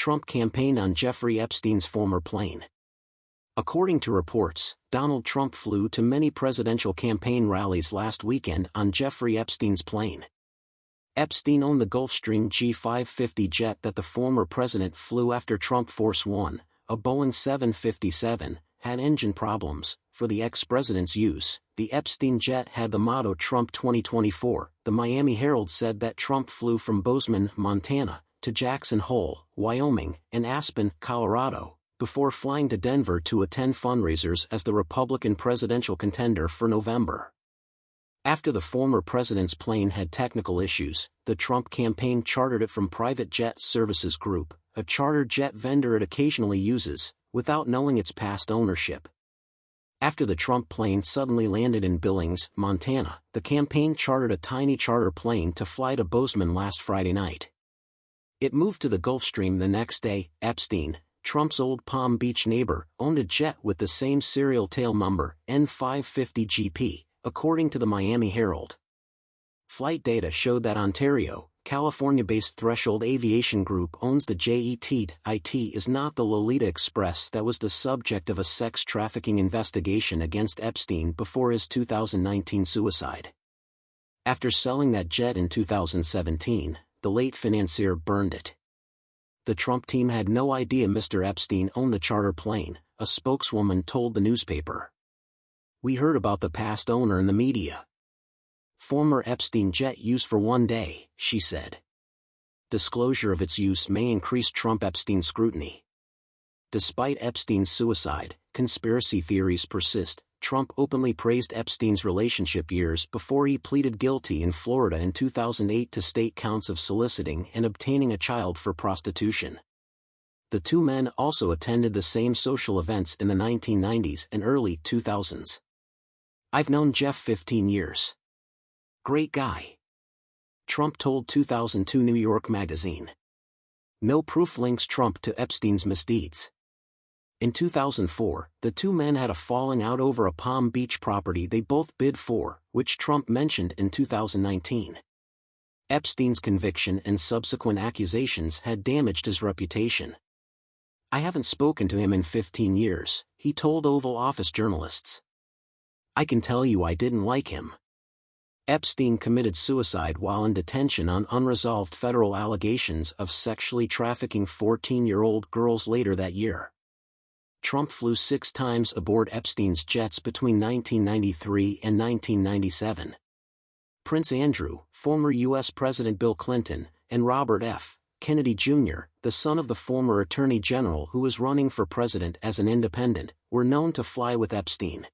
Trump campaigned on Jeffrey Epstein's former plane. According to reports, Donald Trump flew to many presidential campaign rallies last weekend on Jeffrey Epstein's plane. Epstein owned the Gulfstream G550 jet that the former president flew after Trump Force One, a Boeing 757, had engine problems. For the ex-president's use, the Epstein jet had the motto Trump 2024. The Miami Herald said that Trump flew from Bozeman, Montana, to Jackson Hole, Wyoming, and Aspen, Colorado, before flying to Denver to attend fundraisers as the Republican presidential contender for November. After the former president's plane had technical issues, the Trump campaign chartered it from Private Jet Services Group, a charter jet vendor it occasionally uses, without knowing its past ownership. After the Trump plane suddenly landed in Billings, Montana, the campaign chartered a tiny charter plane to fly to Bozeman last Friday night. It moved to the Gulfstream the next day. Epstein, Trump's old Palm Beach neighbor, owned a jet with the same serial tail number, N550GP, according to the Miami Herald. Flight data showed that Ontario, California-based Threshold Aviation Group owns the jet. It is not the Lolita Express that was the subject of a sex trafficking investigation against Epstein before his 2019 suicide. After selling that jet in 2017, the late financier burned it. The Trump team had no idea Mr. Epstein owned the charter plane, a spokeswoman told the newspaper. "We heard about the past owner in the media. Former Epstein jet used for one day," she said. Disclosure of its use may increase Trump-Epstein scrutiny. Despite Epstein's suicide, conspiracy theories persist. Trump openly praised Epstein's relationship years before he pleaded guilty in Florida in 2008 to state counts of soliciting and obtaining a child for prostitution. The two men also attended the same social events in the 1990s and early 2000s. "I've known Jeff 15 years. Great guy," Trump told 2002 New York Magazine. No proof links Trump to Epstein's misdeeds. In 2004, the two men had a falling out over a Palm Beach property they both bid for, which Trump mentioned in 2019. Epstein's conviction and subsequent accusations had damaged his reputation. "I haven't spoken to him in 15 years, he told Oval Office journalists. "I can tell you I didn't like him." Epstein committed suicide while in detention on unresolved federal allegations of sexually trafficking 14-year-old girls later that year. Trump flew 6 times aboard Epstein's jets between 1993 and 1997. Prince Andrew, former U.S. President Bill Clinton, and Robert F. Kennedy Jr., the son of the former Attorney General who was running for president as an independent, were known to fly with Epstein.